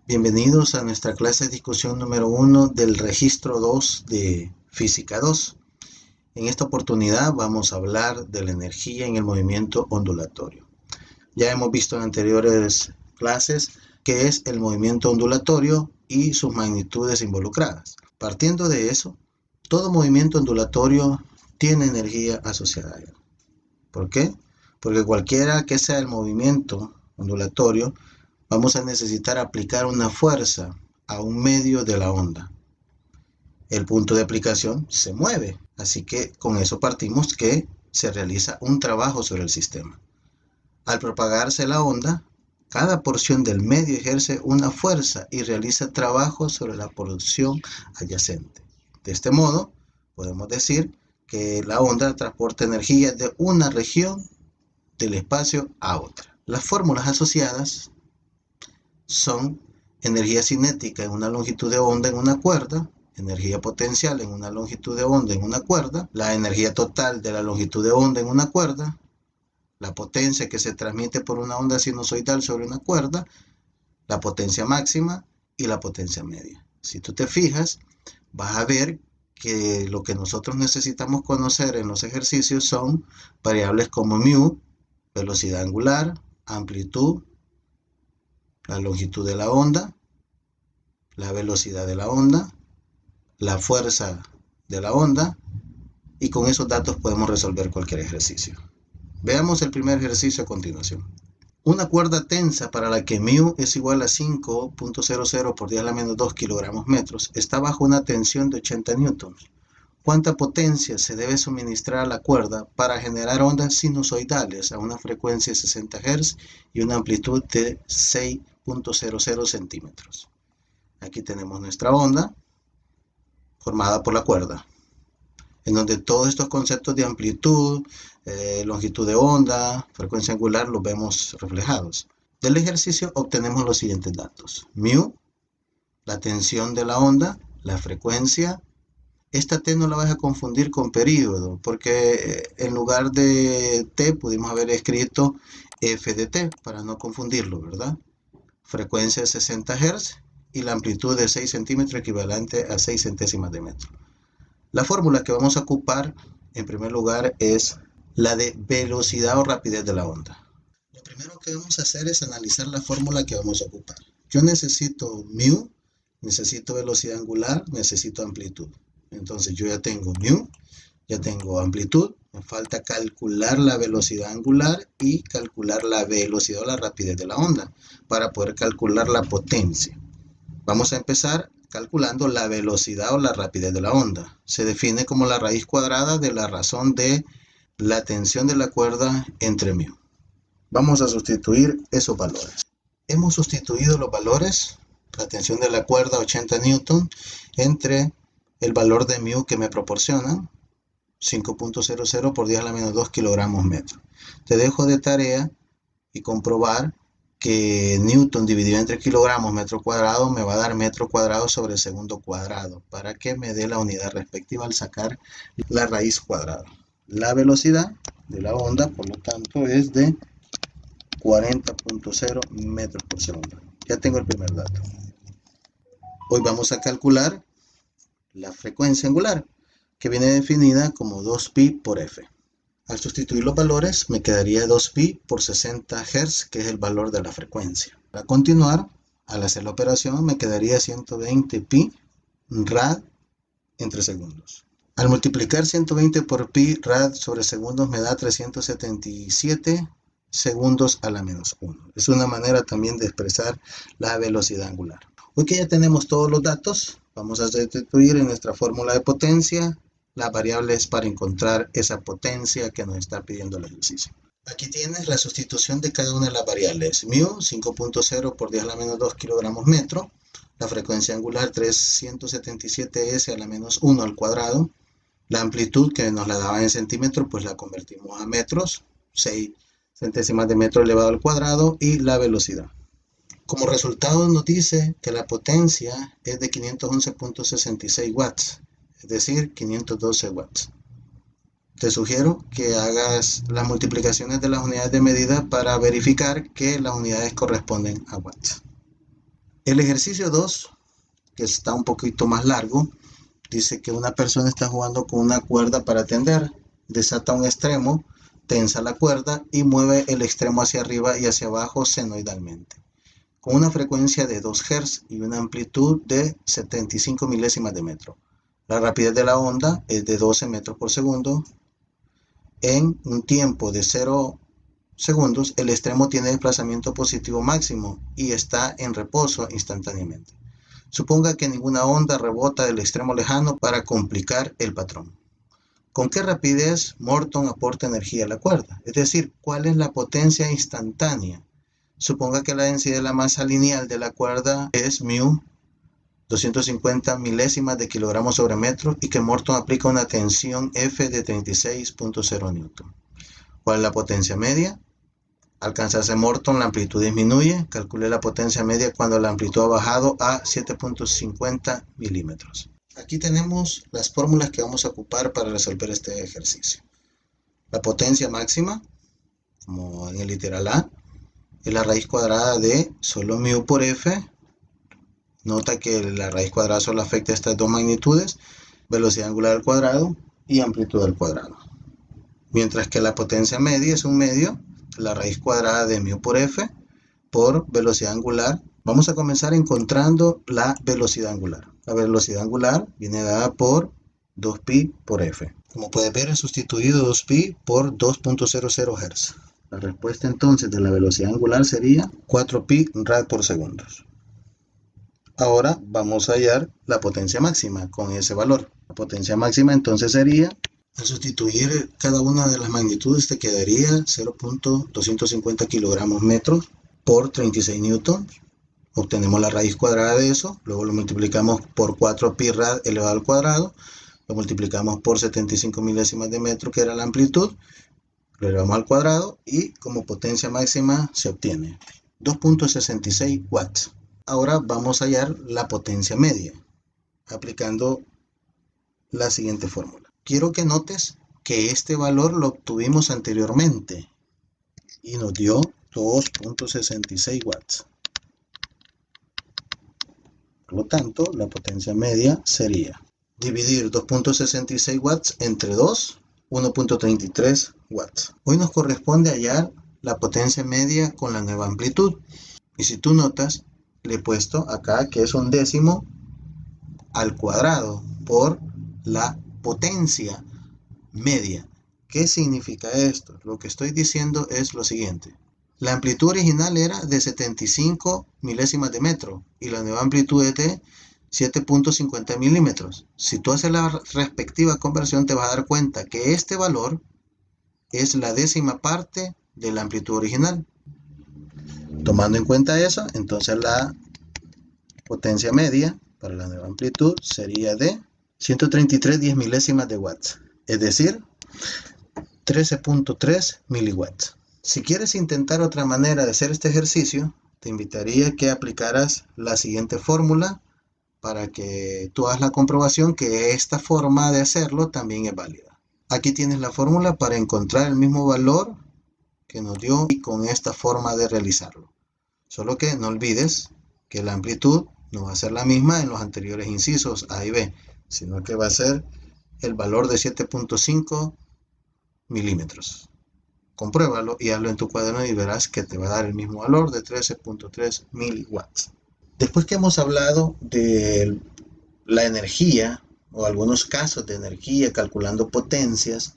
Bienvenidos a nuestra clase de discusión número 1 del registro 2 de Física 2. En esta oportunidad vamos a hablar de la energía en el movimiento ondulatorio. Ya hemos visto en anteriores clases qué es el movimiento ondulatorio y sus magnitudes involucradas. Partiendo de eso, todo movimiento ondulatorio tiene energía asociada a él. ¿Por qué? Porque cualquiera que sea el movimiento ondulatorio, vamos a necesitar aplicar una fuerza a un medio de la onda. El punto de aplicación se mueve, así que con eso partimos que se realiza un trabajo sobre el sistema. Al propagarse la onda, cada porción del medio ejerce una fuerza y realiza trabajo sobre la porción adyacente. De este modo, podemos decir que la onda transporta energía de una región del espacio a otra. Las fórmulas asociadas son energía cinética en una longitud de onda en una cuerda, energía potencial en una longitud de onda en una cuerda, la energía total de la longitud de onda en una cuerda, la potencia que se transmite por una onda sinusoidal sobre una cuerda, la potencia máxima y la potencia media. Si tú te fijas, vas a ver que lo que nosotros necesitamos conocer en los ejercicios son variables como mu, velocidad angular, amplitud, la longitud de la onda, la velocidad de la onda, la fuerza de la onda, y con esos datos podemos resolver cualquier ejercicio. Veamos el primer ejercicio a continuación. Una cuerda tensa para la que mu es igual a 5.00 por 10 a la menos 2 kilogramos metros está bajo una tensión de 80 newtons. ¿Cuánta potencia se debe suministrar a la cuerda para generar ondas sinusoidales a una frecuencia de 60 Hz y una amplitud de 6.00 centímetros? Aquí tenemos nuestra onda formada por la cuerda, en donde todos estos conceptos de amplitud, longitud de onda, frecuencia angular los vemos reflejados. Del ejercicio obtenemos los siguientes datos. Mu, la tensión de la onda, la frecuencia. Esta T no la vas a confundir con período, porque en lugar de T pudimos haber escrito F de T para no confundirlo, ¿verdad? Frecuencia de 60 Hz y la amplitud de 6 centímetros equivalente a 6 centésimas de metro. La fórmula que vamos a ocupar en primer lugar es la de velocidad o rapidez de la onda. Lo primero que vamos a hacer es analizar la fórmula que vamos a ocupar. Yo necesito mu, necesito velocidad angular, necesito amplitud. Entonces yo ya tengo mu, ya tengo amplitud, me falta calcular la velocidad angular y calcular la velocidad o la rapidez de la onda para poder calcular la potencia. Vamos a empezar calculando la velocidad o la rapidez de la onda. Se define como la raíz cuadrada de la razón de la tensión de la cuerda entre mu. Vamos a sustituir esos valores. Hemos sustituido los valores, la tensión de la cuerda 80 newton, entre el valor de mu que me proporcionan, 5.00 por 10 a la menos 2 kilogramos metro. Te dejo de tarea y comprobar que Newton dividido entre kilogramos metro cuadrado me va a dar metro cuadrado sobre segundo cuadrado para que me dé la unidad respectiva al sacar la raíz cuadrada. La velocidad de la onda, por lo tanto, es de 40.0 metros por segundo. Ya tengo el primer dato. Hoy vamos a calcular la frecuencia angular, que viene definida como 2pi por f. Al sustituir los valores me quedaría 2pi por 60 Hz, que es el valor de la frecuencia. Para continuar, al hacer la operación me quedaría 120 pi rad entre segundos. Al multiplicar 120 por pi rad sobre segundos me da 377 segundos a la menos 1. Es una manera también de expresar la velocidad angular. Hoy que ya tenemos todos los datos, vamos a sustituir en nuestra fórmula de potencia las variables para encontrar esa potencia que nos está pidiendo el ejercicio. Aquí tienes la sustitución de cada una de las variables. Mu, 5.0 por 10 a la menos 2 kilogramos metro. La frecuencia angular, 377 s a la menos 1 al cuadrado. La amplitud, que nos la daba en centímetros, pues la convertimos a metros. 6 centésimas de metro elevado al cuadrado. Y la velocidad. Como resultado nos dice que la potencia es de 511.66 watts. Es decir, 512 watts. Te sugiero que hagas las multiplicaciones de las unidades de medida para verificar que las unidades corresponden a watts. El ejercicio 2, que está un poquito más largo, dice que una persona está jugando con una cuerda para tender, desata un extremo, tensa la cuerda y mueve el extremo hacia arriba y hacia abajo senoidalmente, con una frecuencia de 2 Hz y una amplitud de 75 milésimas de metro. La rapidez de la onda es de 12 metros por segundo. En un tiempo de 0 segundos, el extremo tiene desplazamiento positivo máximo y está en reposo instantáneamente. Suponga que ninguna onda rebota del extremo lejano para complicar el patrón. ¿Con qué rapidez Morton aporta energía a la cuerda? Es decir, ¿cuál es la potencia instantánea? Suponga que la densidad de la masa lineal de la cuerda es μ, 250 milésimas de kilogramos sobre metro, y que Morton aplica una tensión F de 36.0 newton. ¿Cuál es la potencia media? Al alcanzarse Morton, la amplitud disminuye. Calcule la potencia media cuando la amplitud ha bajado a 7.50 milímetros. Aquí tenemos las fórmulas que vamos a ocupar para resolver este ejercicio. La potencia máxima, como en el literal A, es la raíz cuadrada de solo μ por F. Nota que la raíz cuadrada solo afecta a estas dos magnitudes, velocidad angular al cuadrado y amplitud al cuadrado. Mientras que la potencia media es un medio, la raíz cuadrada de μ por F por velocidad angular. Vamos a comenzar encontrando la velocidad angular. La velocidad angular viene dada por 2pi por F. Como puedes ver, he sustituido 2pi por 2.00 Hz. La respuesta entonces de la velocidad angular sería 4pi rad por segundo. Ahora vamos a hallar la potencia máxima con ese valor. La potencia máxima entonces sería, al sustituir cada una de las magnitudes, te quedaría 0.250 kilogramos metros por 36 newtons. Obtenemos la raíz cuadrada de eso, luego lo multiplicamos por 4pi rad elevado al cuadrado, lo multiplicamos por 75 milésimas de metro, que era la amplitud, lo elevamos al cuadrado y como potencia máxima se obtiene 2.66 watts. Ahora vamos a hallar la potencia media, aplicando la siguiente fórmula. Quiero que notes que este valor lo obtuvimos anteriormente y nos dio 2.66 watts. Por lo tanto, la potencia media sería dividir 2.66 watts entre 2, 1.33 watts. Hoy nos corresponde hallar la potencia media con la nueva amplitud. Y si tú notas, le he puesto acá que es un décimo al cuadrado por la potencia media. ¿Qué significa esto? Lo que estoy diciendo es lo siguiente. La amplitud original era de 75 milésimas de metro y la nueva amplitud es de 7.50 milímetros. Si tú haces la respectiva conversión, te vas a dar cuenta que este valor es la décima parte de la amplitud original. Tomando en cuenta eso, entonces la potencia media para la nueva amplitud sería de 133 milésimas de watts, es decir, 13.3 miliwatts. Si quieres intentar otra manera de hacer este ejercicio, te invitaría a que aplicaras la siguiente fórmula para que tú hagas la comprobación que esta forma de hacerlo también es válida. Aquí tienes la fórmula para encontrar el mismo valor que nos dio y con esta forma de realizarlo. Solo que no olvides que la amplitud no va a ser la misma en los anteriores incisos A y B, sino que va a ser el valor de 7.5 milímetros. Compruébalo y hazlo en tu cuaderno y verás que te va a dar el mismo valor de 13.3 miliwatts. Después que hemos hablado de la energía o algunos casos de energía calculando potencias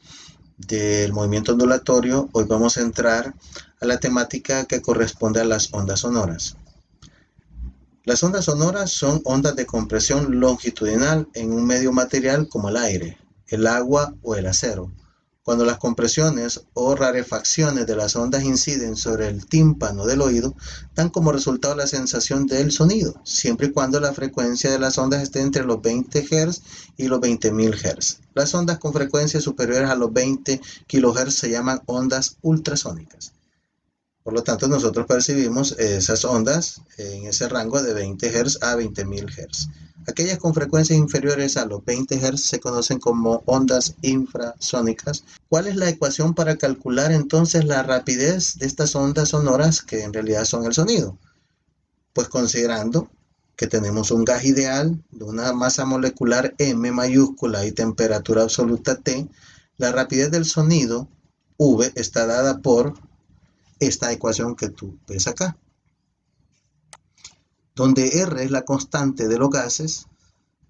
del movimiento ondulatorio, hoy vamos a entrar a la temática que corresponde a las ondas sonoras. Las ondas sonoras son ondas de compresión longitudinal en un medio material como el aire, el agua o el acero. Cuando las compresiones o rarefacciones de las ondas inciden sobre el tímpano del oído, dan como resultado la sensación del sonido, siempre y cuando la frecuencia de las ondas esté entre los 20 Hz y los 20.000 Hz. Las ondas con frecuencias superiores a los 20 kHz se llaman ondas ultrasónicas. Por lo tanto, nosotros percibimos esas ondas en ese rango de 20 Hz a 20.000 Hz. Aquellas con frecuencias inferiores a los 20 Hz se conocen como ondas infrasónicas. ¿Cuál es la ecuación para calcular entonces la rapidez de estas ondas sonoras que en realidad son el sonido? Pues considerando que tenemos un gas ideal de una masa molecular M mayúscula y temperatura absoluta T, la rapidez del sonido V está dada por esta ecuación que tú ves acá, donde R es la constante de los gases.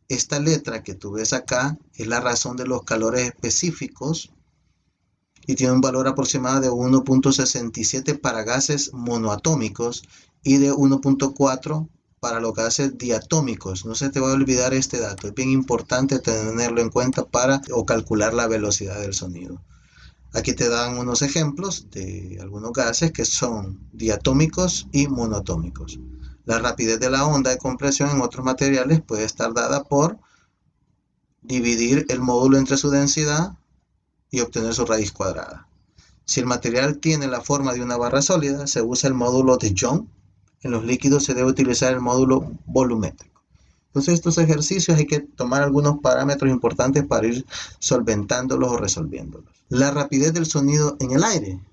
Esta letra que tú ves acá es la razón de los calores específicos y tiene un valor aproximado de 1.67 para gases monoatómicos y de 1.4 para los gases diatómicos. No se te va a olvidar este dato, es bien importante tenerlo en cuenta para calcular la velocidad del sonido. Aquí te dan unos ejemplos de algunos gases que son diatómicos y monoatómicos. La rapidez de la onda de compresión en otros materiales puede estar dada por dividir el módulo entre su densidad y obtener su raíz cuadrada. Si el material tiene la forma de una barra sólida, se usa el módulo de Young. En los líquidos se debe utilizar el módulo volumétrico. Entonces, estos ejercicios hay que tomar algunos parámetros importantes para ir solventándolos o resolviéndolos. La rapidez del sonido en el aire.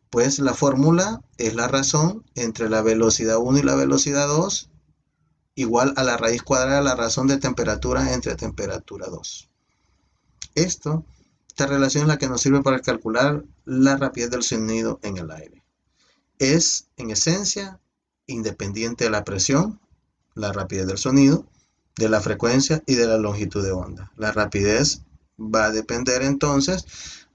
Pues la fórmula es la razón entre la velocidad 1 y la velocidad 2 igual a la raíz cuadrada de la razón de temperatura entre temperatura 2. Esta relación es la que nos sirve para calcular la rapidez del sonido en el aire. Es, en esencia, independiente de la presión, la rapidez del sonido, de la frecuencia y de la longitud de onda. La rapidez va a depender entonces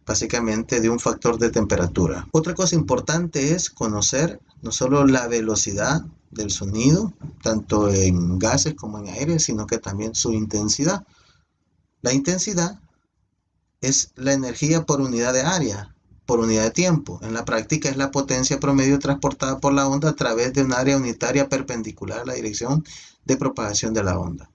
básicamente de un factor de temperatura. Otra cosa importante es conocer no solo la velocidad del sonido, tanto en gases como en aire, sino que también su intensidad. La intensidad es la energía por unidad de área, por unidad de tiempo. En la práctica es la potencia promedio transportada por la onda a través de un área unitaria perpendicular a la dirección de propagación de la onda.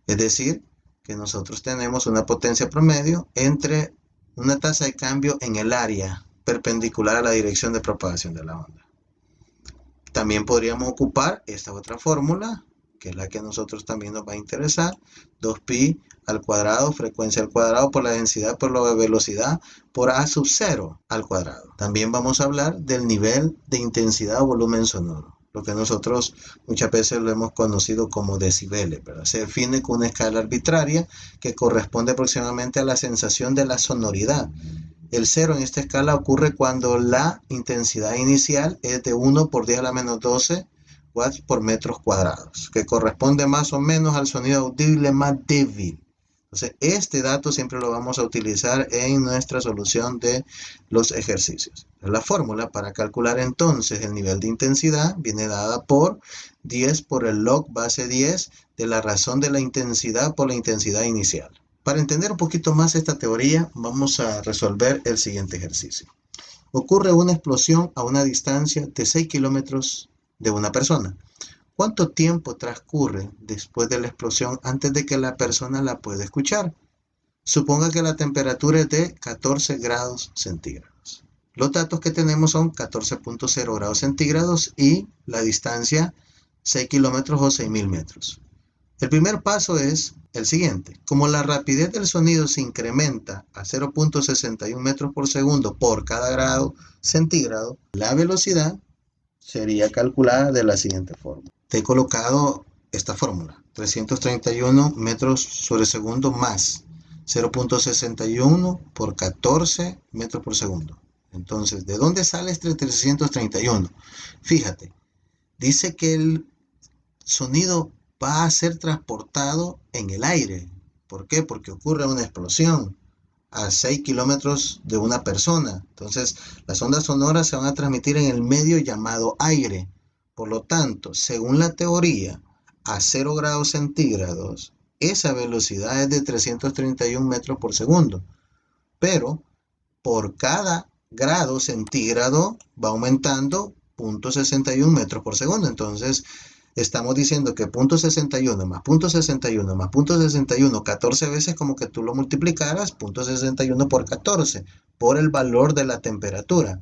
Es decir, que nosotros tenemos una potencia promedio entre una tasa de cambio en el área perpendicular a la dirección de propagación de la onda. También podríamos ocupar esta otra fórmula, que es la que a nosotros también nos va a interesar, 2pi al cuadrado, frecuencia al cuadrado por la densidad por la velocidad por a sub 0 al cuadrado. También vamos a hablar del nivel de intensidad o volumen sonoro, lo que nosotros muchas veces lo hemos conocido como decibeles, ¿verdad? Se define con una escala arbitraria que corresponde aproximadamente a la sensación de la sonoridad. El 0 en esta escala ocurre cuando la intensidad inicial es de 1 por 10 a la menos 12 watts por metros cuadrados, que corresponde más o menos al sonido audible más débil. Entonces, este dato siempre lo vamos a utilizar en nuestra solución de los ejercicios. La fórmula para calcular entonces el nivel de intensidad viene dada por 10 por el log base 10 de la razón de la intensidad por la intensidad inicial. Para entender un poquito más esta teoría, vamos a resolver el siguiente ejercicio. Ocurre una explosión a una distancia de 6 kilómetros de una persona. ¿Cuánto tiempo transcurre después de la explosión antes de que la persona la pueda escuchar? Suponga que la temperatura es de 14 grados centígrados. Los datos que tenemos son 14.0 grados centígrados y la distancia 6 kilómetros o 6.000 metros. El primer paso es el siguiente. Como la rapidez del sonido se incrementa a 0.61 metros por segundo por cada grado centígrado, la velocidad sería calculada de la siguiente forma. Te he colocado esta fórmula, 331 metros sobre segundo más 0.61 por 14 metros por segundo. Entonces, ¿de dónde sale este 331? Fíjate, dice que el sonido va a ser transportado en el aire. ¿Por qué? Porque ocurre una explosión a 6 kilómetros de una persona. Entonces, las ondas sonoras se van a transmitir en el medio llamado aire. Por lo tanto, según la teoría, a 0 grados centígrados, esa velocidad es de 331 metros por segundo. Pero, por cada grado centígrado va aumentando 0.61 metros por segundo. Entonces, estamos diciendo que 0.61 más 0.61 más 0.61, 14 veces como que tú lo multiplicaras, 0.61 por 14, por el valor de la temperatura.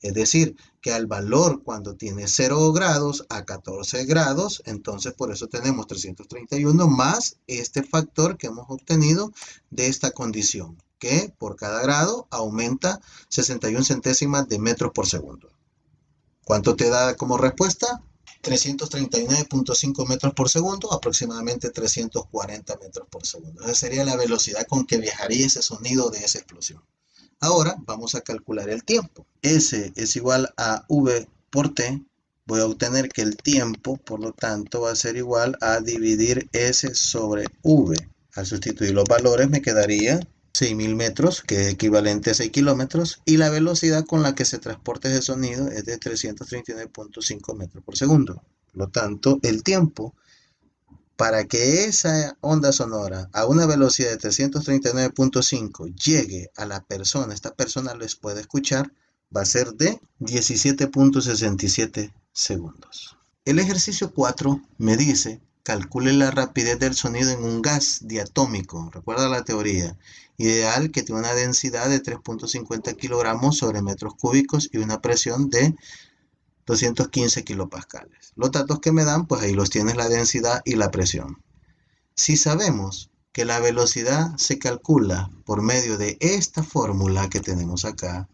Es decir, que al valor cuando tiene 0 grados a 14 grados, entonces por eso tenemos 331 más este factor que hemos obtenido de esta condición, que por cada grado aumenta 61 centésimas de metros por segundo. ¿Cuánto te da como respuesta? 339.5 metros por segundo, aproximadamente 340 metros por segundo. Esa sería la velocidad con que viajaría ese sonido de esa explosión. Ahora vamos a calcular el tiempo. S es igual a V por T. Voy a obtener que el tiempo, por lo tanto, va a ser igual a dividir S sobre V. Al sustituir los valores me quedaría 6.000 metros, que es equivalente a 6 kilómetros, y la velocidad con la que se transporta ese sonido es de 339.5 metros por segundo. Por lo tanto, el tiempo para que esa onda sonora a una velocidad de 339.5 llegue a la persona, esta persona les puede escuchar, va a ser de 17.67 segundos. El ejercicio 4 me dice, calcule la rapidez del sonido en un gas diatómico. Recuerda la teoría. Ideal que tiene una densidad de 3.50 kilogramos sobre metros cúbicos y una presión de 215 kilopascales. Los datos que me dan, pues ahí los tienes, la densidad y la presión. Si sabemos que la velocidad se calcula por medio de esta fórmula que tenemos acá,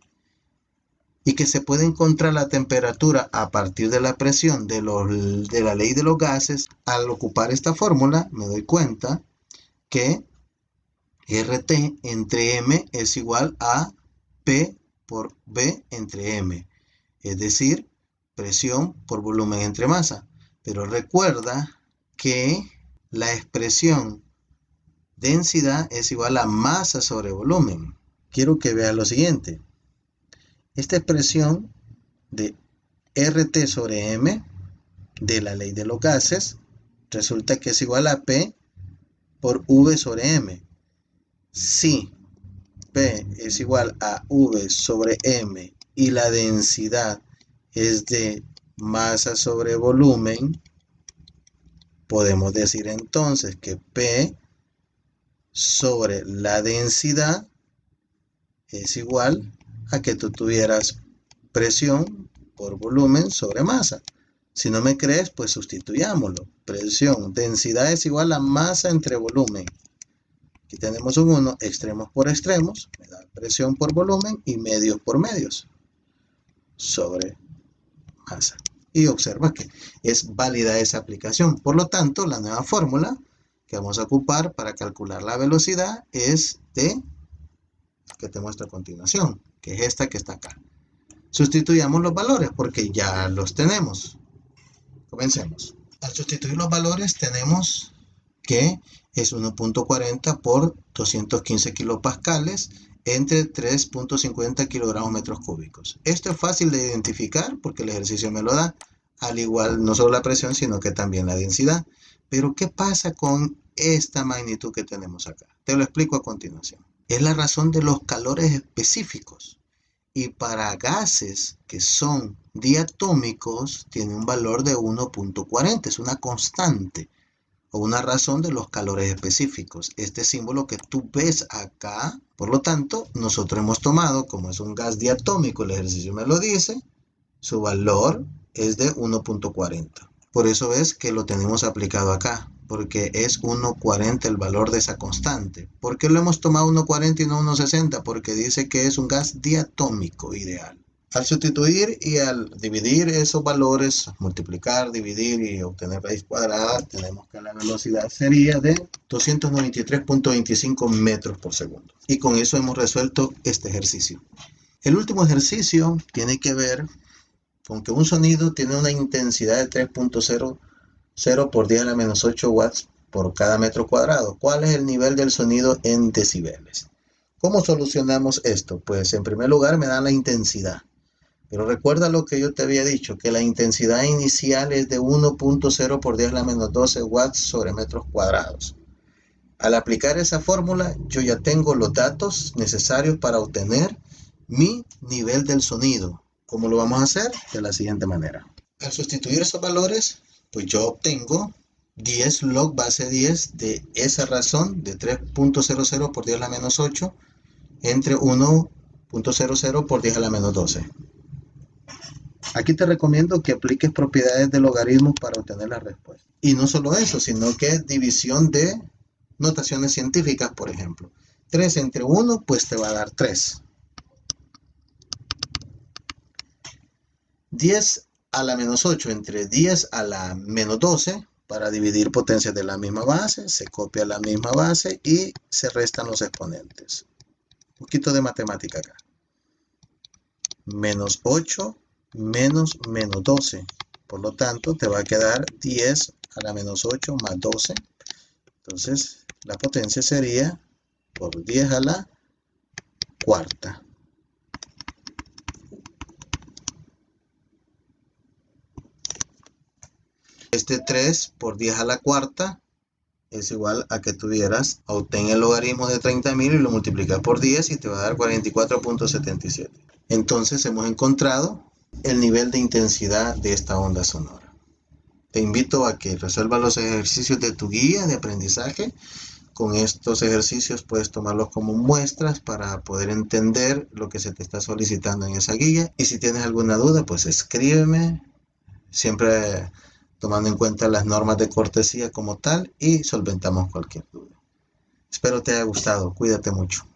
y que se puede encontrar la temperatura a partir de la presión de la ley de los gases, al ocupar esta fórmula me doy cuenta que RT entre M es igual a P por V entre M, es decir, presión por volumen entre masa. Pero recuerda que la expresión densidad es igual a masa sobre volumen. Quiero que veas lo siguiente. Esta expresión de RT sobre M de la ley de los gases resulta que es igual a P por V sobre M. Si P es igual a V sobre M y la densidad es de masa sobre volumen, podemos decir entonces que P sobre la densidad es igual a que tú tuvieras presión por volumen sobre masa. Si no me crees, pues sustituyámoslo. Presión, densidad es igual a masa entre volumen. Aquí tenemos un 1, extremos por extremos, me da presión por volumen y medios por medios sobre masa. Y observa que es válida esa aplicación. Por lo tanto, la nueva fórmula que vamos a ocupar para calcular la velocidad es de que te muestro a continuación, que es esta que está acá. Sustituyamos los valores porque ya los tenemos. Comencemos. Al sustituir los valores tenemos que es 1.40 por 215 kilopascales entre 3.50 kilogramos metros cúbicos. Esto es fácil de identificar porque el ejercicio me lo da, al igual no solo la presión sino que también la densidad. Pero ¿qué pasa con esta magnitud que tenemos acá? Te lo explico a continuación. Es la razón de los calores específicos. Y para gases que son diatómicos tiene un valor de 1.40, es una constante o una razón de los calores específicos. Este símbolo que tú ves acá, por lo tanto, nosotros hemos tomado, como es un gas diatómico, el ejercicio me lo dice, su valor es de 1.40. Por eso ves que lo tenemos aplicado acá, porque es 1.40 el valor de esa constante. ¿Por qué lo hemos tomado 1.40 y no 1.60? Porque dice que es un gas diatómico ideal. Al sustituir y al dividir esos valores, multiplicar, dividir y obtener raíz cuadrada, tenemos que la velocidad sería de 293.25 metros por segundo. Y con eso hemos resuelto este ejercicio. El último ejercicio tiene que ver con que un sonido tiene una intensidad de 3.00 por 10 a la menos 8 watts por cada metro cuadrado. ¿Cuál es el nivel del sonido en decibeles? ¿Cómo solucionamos esto? Pues en primer lugar me dan la intensidad. Pero recuerda lo que yo te había dicho, que la intensidad inicial es de 1.0 por 10 a la menos 12 watts sobre metros cuadrados. Al aplicar esa fórmula, yo ya tengo los datos necesarios para obtener mi nivel del sonido. ¿Cómo lo vamos a hacer? De la siguiente manera. Al sustituir esos valores, pues yo obtengo 10 log base 10 de esa razón de 3.00 por 10 a la menos 8 entre 1.00 por 10 a la menos 12. Aquí te recomiendo que apliques propiedades de logaritmos para obtener la respuesta. Y no solo eso, sino que división de notaciones científicas, por ejemplo. 3 entre 1, pues te va a dar 3. 10 a la menos 8 entre 10 a la menos 12 para dividir potencias de la misma base. Se copia la misma base y se restan los exponentes. Un poquito de matemática acá. Menos 8 menos 12. Por lo tanto, te va a quedar 10 a la menos 8 más 12. Entonces, la potencia sería por 10 a la cuarta. Este 3 por 10 a la cuarta es igual a que tuvieras, obtén el logaritmo de 30.000 y lo multiplicas por 10 y te va a dar 44.77. Entonces hemos encontrado el nivel de intensidad de esta onda sonora. Te invito a que resuelvas los ejercicios de tu guía de aprendizaje. Con estos ejercicios puedes tomarlos como muestras para poder entender lo que se te está solicitando en esa guía. Y si tienes alguna duda, pues escríbeme, siempre tomando en cuenta las normas de cortesía como tal, y solventamos cualquier duda. Espero te haya gustado. Cuídate mucho.